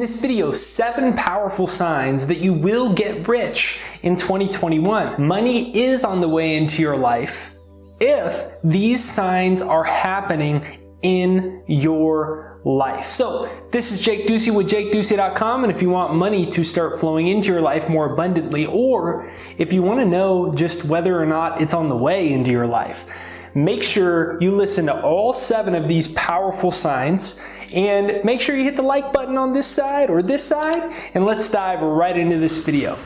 this video 7 powerful signs that you will get rich in 2021. Money is on the way into your life if these signs are happening in your life. So this is Jake Ducey with JakeDucey.com, and if you want money to start flowing into your life more abundantly, or if you want to know just whether or not it's on the way into your life, make sure you listen to all 7 of these powerful signs, and make sure you hit the like button on this side or this side, and let's dive right into this video.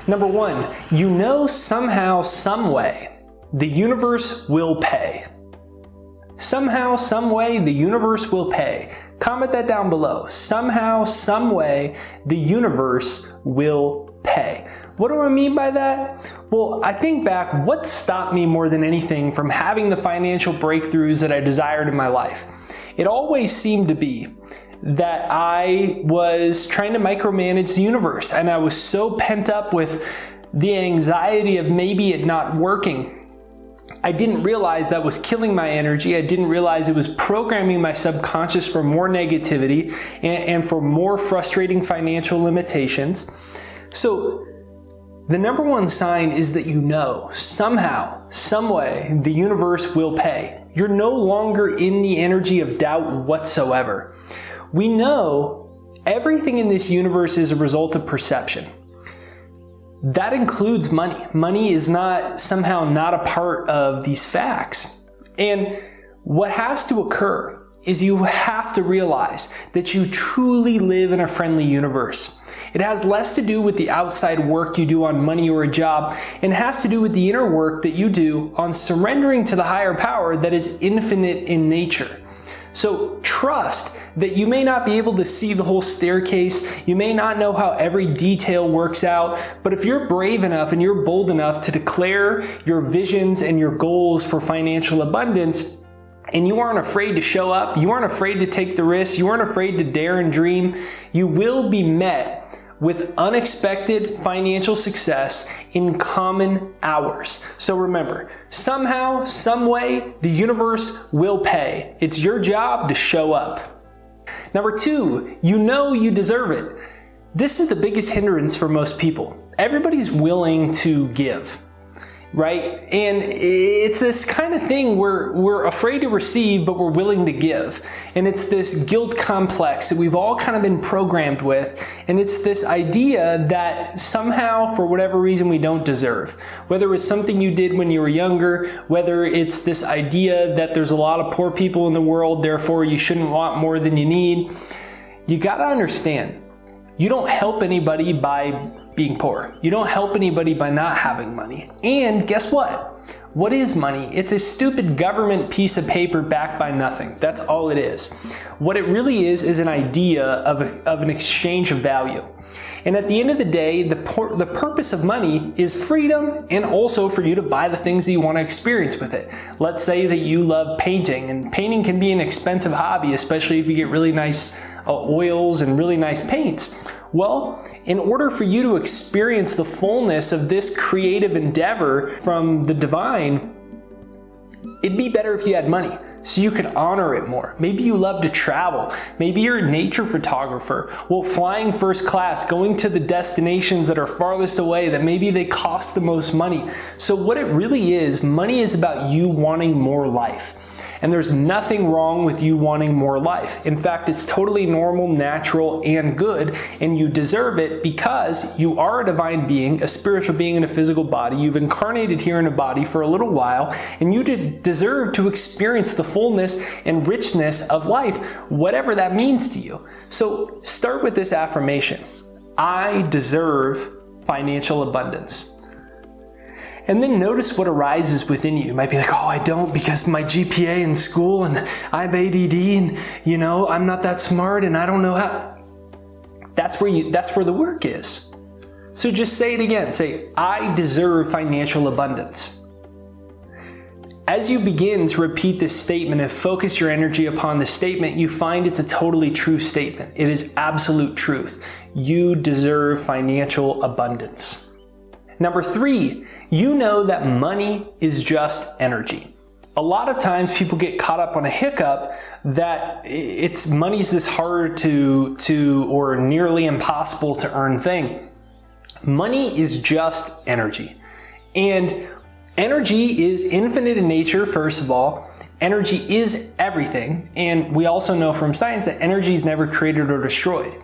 Number 1, you know somehow, some way, the universe will pay. Somehow, some way, the universe will pay. Comment that down below. Somehow, some way, the universe will pay. What do I mean by that? Well, I think back, what stopped me more than anything from having the financial breakthroughs that I desired in my life? It always seemed to be that I was trying to micromanage the universe, and I was so pent up with the anxiety of maybe it not working. I didn't realize that was killing my energy. I didn't realize it was programming my subconscious for more negativity and for more frustrating financial limitations. So the number 1 sign is that you know somehow, some way, the universe will pay. You're no longer in the energy of doubt whatsoever. We know everything in this universe is a result of perception. That includes money. Money is somehow not a part of these facts. And what has to occur is you have to realize that you truly live in a friendly universe. It has less to do with the outside work you do on money or a job, and has to do with the inner work that you do on surrendering to the higher power that is infinite in nature. So trust that you may not be able to see the whole staircase, you may not know how every detail works out, but if you're brave enough and you're bold enough to declare your visions and your goals for financial abundance, and you aren't afraid to show up, you aren't afraid to take the risks, you aren't afraid to dare and dream, you will be met with unexpected financial success in common hours. So remember, somehow, some way, the universe will pay. It's your job to show up. Number 2, you know you deserve it. This is the biggest hindrance for most people. Everybody's willing to give, right? And it's this kind of thing where we're afraid to receive, but we're willing to give. And it's this guilt complex that we've all kind of been programmed with. And it's this idea that somehow, for whatever reason, we don't deserve. Whether it was something you did when you were younger, whether it's this idea that there's a lot of poor people in the world, therefore you shouldn't want more than you need. You gotta understand, you don't help anybody by being poor. You don't help anybody by not having money. And guess what? What is money? It's a stupid government piece of paper backed by nothing. That's all it is. What it really is an idea of an exchange of value. And at the end of the day, the purpose of money is freedom, and also for you to buy the things that you want to experience with it. Let's say that you love painting, and painting can be an expensive hobby, especially if you get really nice oils and really nice paints. Well, in order for you to experience the fullness of this creative endeavor from the divine, it'd be better if you had money so you could honor it more. Maybe you love to travel. Maybe you're a nature photographer. Well, flying first class, going to the destinations that are farthest away, that maybe they cost the most money. So what it really is, money is about you wanting more life. And there's nothing wrong with you wanting more life. In fact, it's totally normal, natural, and good, and you deserve it because you are a divine being, a spiritual being in a physical body. You've incarnated here in a body for a little while, and you deserve to experience the fullness and richness of life, whatever that means to you. So start with this affirmation: I deserve financial abundance. And then notice what arises within you. You might be like, oh, I don't because my GPA in school, and I have ADD, and I'm not that smart, and I don't know how. That's where the work is. So just say it again. Say, I deserve financial abundance. As you begin to repeat this statement and focus your energy upon this statement, you find it's a totally true statement. It is absolute truth. You deserve financial abundance. Number 3, you know that money is just energy. A lot of times people get caught up on a hiccup that money's this hard to or nearly impossible to earn thing. Money is just energy. And energy is infinite in nature, first of all. Energy is everything. And we also know from science that energy is never created or destroyed.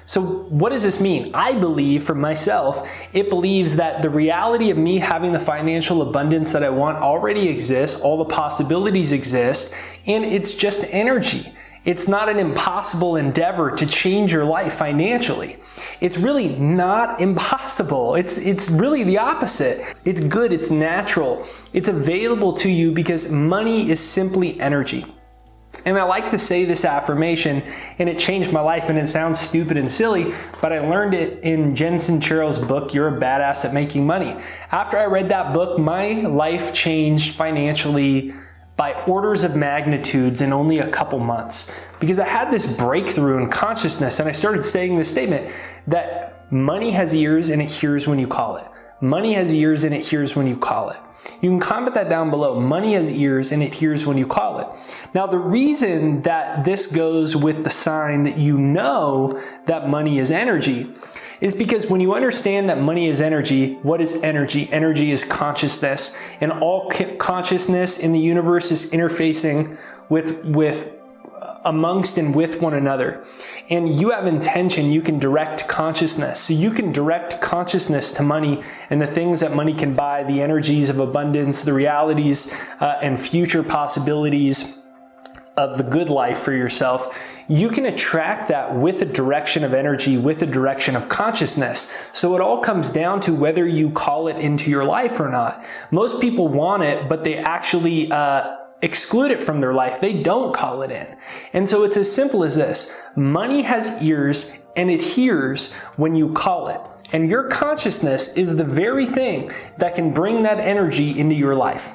So what does this mean? I believe, for myself, it believes that the reality of me having the financial abundance that I want already exists, all the possibilities exist, and it's just energy. It's not an impossible endeavor to change your life financially. It's really not impossible. It's really the opposite. It's good, it's natural, it's available to you because money is simply energy. And I like to say this affirmation, and it changed my life, and it sounds stupid and silly, but I learned it in Jen Sincero's book, You're a Badass at Making Money. After I read that book, my life changed financially by orders of magnitudes in only a couple months, because I had this breakthrough in consciousness, and I started saying this statement that money has ears and it hears when you call it. Money has ears and it hears when you call it. You can comment that down below. Money has ears and it hears when you call it. Now, the reason that this goes with the sign that you know that money is energy is because when you understand that money is energy, what is energy? Energy is consciousness, and all consciousness in the universe is interfacing with amongst and with one another. And you have intention, you can direct consciousness. So you can direct consciousness to money and the things that money can buy, the energies of abundance, the realities and future possibilities of the good life for yourself. You can attract that with a direction of energy, with a direction of consciousness. So it all comes down to whether you call it into your life or not. Most people want it, but they actually exclude it from their life. They don't call it in. And so it's as simple as this. Money has ears and it hears when you call it. And your consciousness is the very thing that can bring that energy into your life.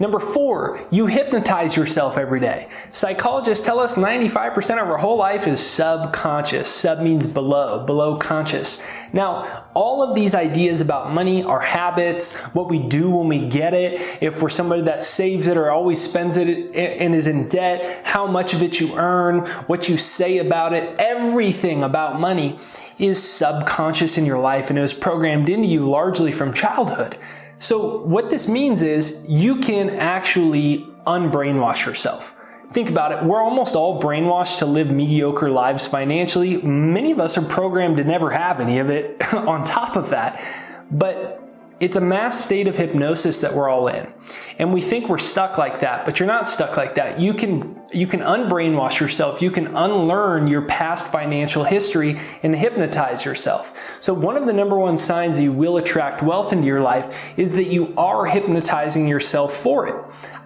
Number 4, you hypnotize yourself every day. Psychologists tell us 95% of our whole life is subconscious. Sub means below conscious. Now, all of these ideas about money are habits, what we do when we get it, if we're somebody that saves it or always spends it and is in debt, how much of it you earn, what you say about it, everything about money is subconscious in your life, and it was programmed into you largely from childhood. So what this means is you can actually unbrainwash yourself. Think about it. We're almost all brainwashed to live mediocre lives financially. Many of us are programmed to never have any of it on top of that. But it's a mass state of hypnosis that we're all in. And we think we're stuck like that, but you're not stuck like that. You can unbrainwash yourself. You can unlearn your past financial history and hypnotize yourself. So one of the number one signs that you will attract wealth into your life is that you are hypnotizing yourself for it.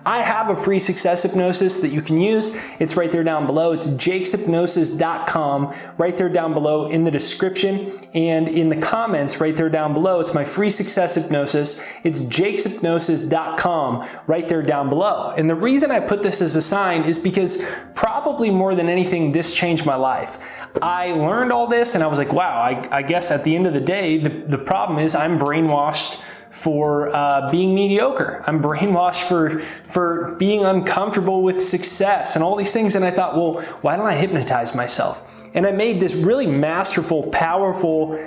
I have a free success hypnosis that you can use. It's right there down below. It's jakeshypnosis.com, right there down below in the description and in the comments right there down below. It's my free success hypnosis. It's jakeshypnosis.com, right there down below. And the reason I put this as a sign is because probably more than anything, this changed my life. I learned all this and I was like, wow, I guess at the end of the day, the problem is I'm brainwashed for being mediocre. I'm brainwashed for being uncomfortable with success and all these things. And I thought, well, why don't I hypnotize myself? And I made this really masterful, powerful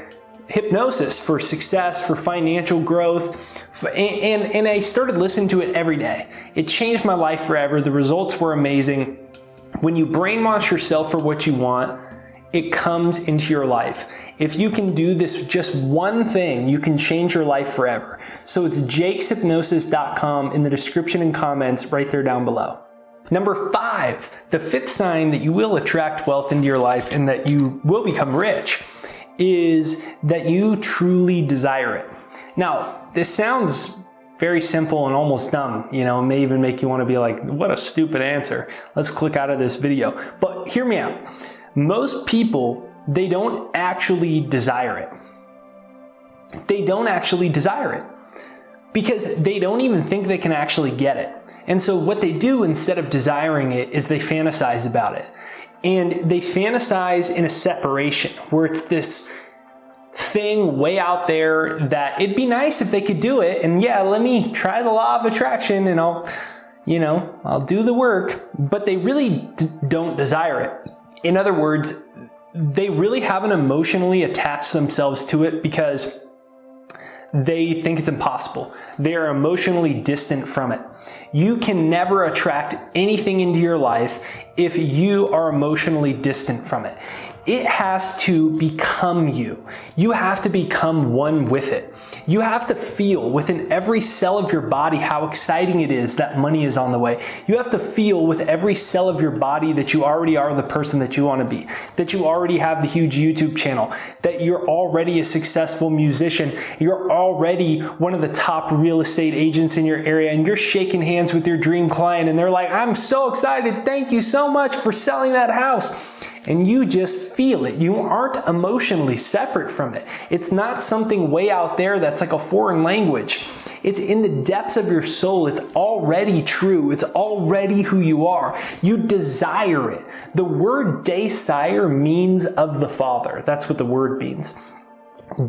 hypnosis for success, for financial growth. And I started listening to it every day. It changed my life forever. The results were amazing. When you brainwash yourself for what you want, it comes into your life. If you can do this just one thing, you can change your life forever. So it's jakeshypnosis.com in the description and comments right there down below. Number 5, the 5th sign that you will attract wealth into your life and that you will become rich is that you truly desire it. Now, this sounds very simple and almost dumb, it may even make you want to be like, what a stupid answer. Let's click out of this video. But hear me out. Most people, they don't actually desire it. They don't actually desire it because they don't even think they can actually get it. And so what they do instead of desiring it is they fantasize about it. And they fantasize in a separation where it's this thing way out there that it'd be nice if they could do it. And yeah, let me try the law of attraction and I'll do the work, but they really don't desire it. In other words, they really haven't emotionally attached themselves to it because they think it's impossible. They are emotionally distant from it. You can never attract anything into your life if you are emotionally distant from it. It has to become you. You have to become one with it. You have to feel within every cell of your body how exciting it is that money is on the way. You have to feel with every cell of your body that you already are the person that you want to be, that you already have the huge YouTube channel, that you're already a successful musician, you're already one of the top real estate agents in your area, and you're shaking hands with your dream client and they're like, I'm so excited, thank you so much for selling that house. And you just feel it. You aren't emotionally separate from it. It's not something way out there that's like a foreign language. It's in the depths of your soul. It's already true. It's already who you are. You desire it. The word desire means of the Father. That's what the word means.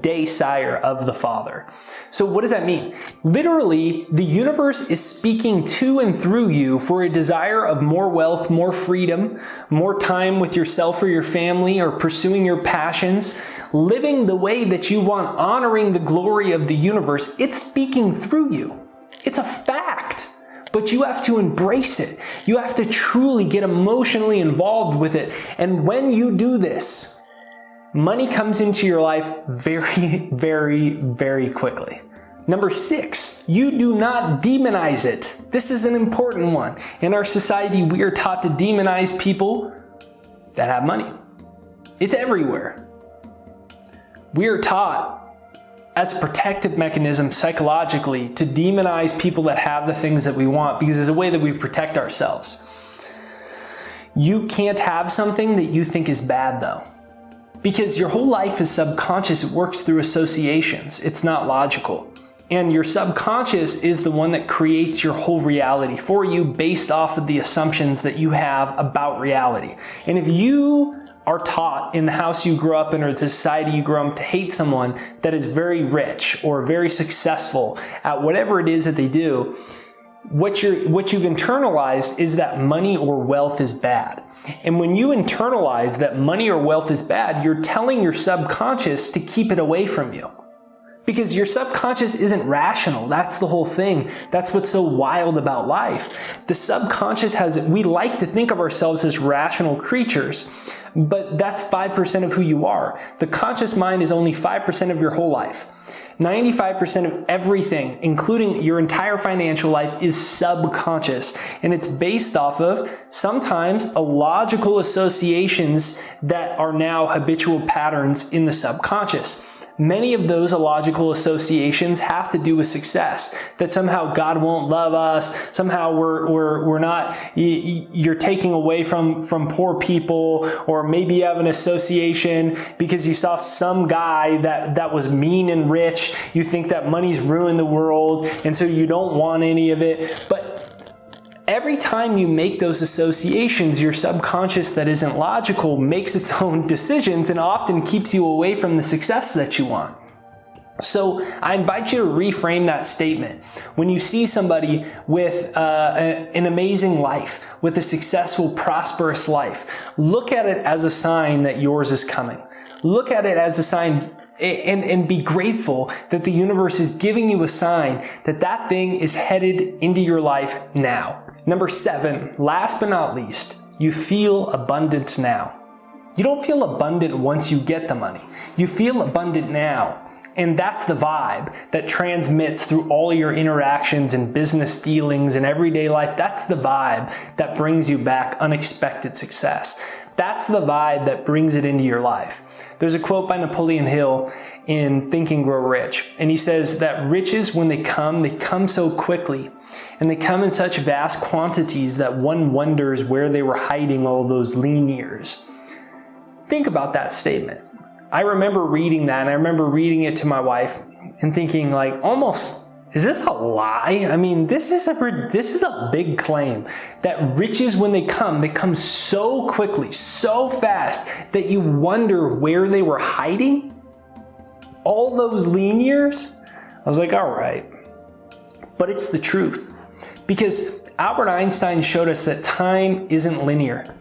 Desire of the Father. So what does that mean? Literally, the universe is speaking to and through you for a desire of more wealth, more freedom, more time with yourself or your family, or pursuing your passions, living the way that you want, honoring the glory of the universe. It's speaking through you. It's a fact. But you have to embrace it. You have to truly get emotionally involved with it. And when you do this, money comes into your life very, very, very quickly. Number 6, you do not demonize it. This is an important one. In our society, we are taught to demonize people that have money. It's everywhere. We are taught as a protective mechanism psychologically to demonize people that have the things that we want because it's a way that we protect ourselves. You can't have something that you think is bad though. Because your whole life is subconscious, it works through associations. It's not logical. And your subconscious is the one that creates your whole reality for you based off of the assumptions that you have about reality. And if you are taught in the house you grew up in or the society you grew up to hate someone that is very rich or very successful at whatever it is that they do, what you've internalized is that money or wealth is bad. And when you internalize that money or wealth is bad, you're telling your subconscious to keep it away from you. Because your subconscious isn't rational. That's the whole thing. That's what's so wild about life. The subconscious we like to think of ourselves as rational creatures, but that's 5% of who you are. The conscious mind is only 5% of your whole life. 95% of everything, including your entire financial life, is subconscious. And it's based off of sometimes illogical associations that are now habitual patterns in the subconscious. Many of those illogical associations have to do with success. That somehow God won't love us. Somehow we're not, you're taking away from poor people, or maybe you have an association because you saw some guy that was mean and rich. You think that money's ruined the world, and so you don't want any of it. But every time you make those associations, your subconscious that isn't logical makes its own decisions and often keeps you away from the success that you want. So I invite you to reframe that statement. When you see somebody with an amazing life, with a successful, prosperous life, look at it as a sign that yours is coming. Look at it as a sign and be grateful that the universe is giving you a sign that that thing is headed into your life now. Number 7, last but not least, you feel abundant now. You don't feel abundant once you get the money. You feel abundant now. And that's the vibe that transmits through all of your interactions and business dealings and everyday life. That's the vibe that brings you back unexpected success. That's the vibe that brings it into your life. There's a quote by Napoleon Hill in Think and Grow Rich. And he says that riches, when they come so quickly. And they come in such vast quantities that one wonders where they were hiding all those lean years. Think about that statement. I remember reading that, and I remember reading it to my wife and thinking like, almost, is this a lie? I mean, this is a big claim that riches, when they come so quickly, so fast that you wonder where they were hiding. all those lean years, I was like, all right. But it's the truth. Because Albert Einstein showed us that time isn't linear.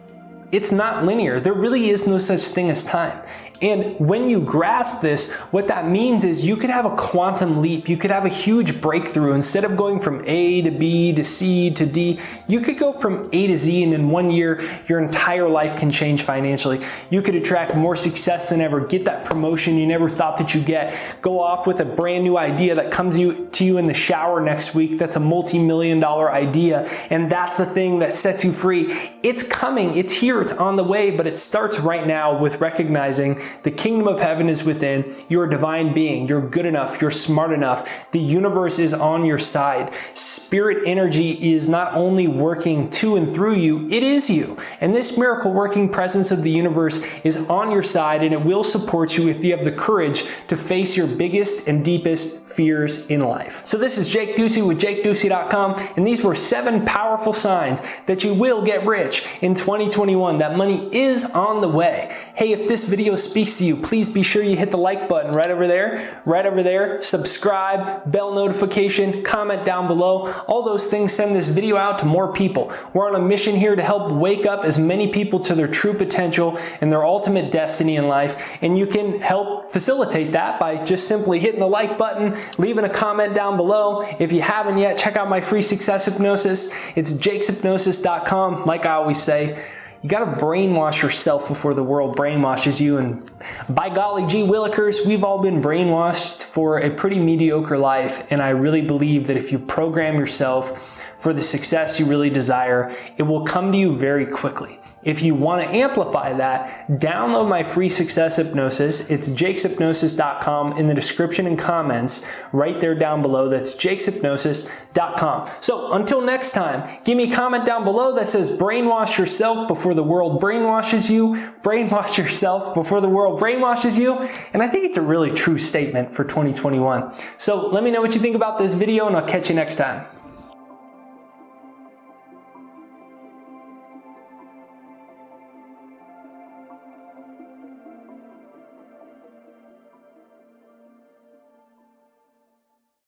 It's not linear. There really is no such thing as time. And when you grasp this, what that means is you could have a quantum leap. You could have a huge breakthrough. Instead of going from A to B to C to D, you could go from A to Z, and in 1 year, your entire life can change financially. You could attract more success than ever, get that promotion you never thought that you'd get, go off with a brand new idea that comes to you in the shower next week. That's a multi-million-dollar idea. And that's the thing that sets you free. It's coming. It's here. It's on the way, but it starts right now with recognizing the kingdom of heaven is within. You're a divine being. You're good enough. You're smart enough. The universe is on your side. Spirit energy is not only working to and through you, it is you. And this miracle working presence of the universe is on your side, and it will support you if you have the courage to face your biggest and deepest fears in life. So this is Jake Ducey with JakeDucey.com, and these were 7 powerful signs that you will get rich in 2021. That money is on the way. Hey, if this video speaks to you, please be sure you hit the like button right over there, subscribe, bell notification, comment down below. All those things send this video out to more people. We're on a mission here to help wake up as many people to their true potential and their ultimate destiny in life. And you can help facilitate that by just simply hitting the like button, leaving a comment down below. If you haven't yet, check out my free success hypnosis. It's jakeshypnosis.com. Like I always say, you gotta brainwash yourself before the world brainwashes you. And by golly gee willikers, we've all been brainwashed for a pretty mediocre life. And I really believe that if you program yourself for the success you really desire, it will come to you very quickly. If you want to amplify that, download my free success hypnosis. It's jakeshypnosis.com in the description and comments right there down below. That's jakeshypnosis.com. So until next time, give me a comment down below that says brainwash yourself before the world brainwashes you. Brainwash yourself before the world brainwashes you. And I think it's a really true statement for 2021. So let me know what you think about this video, and I'll catch you next time.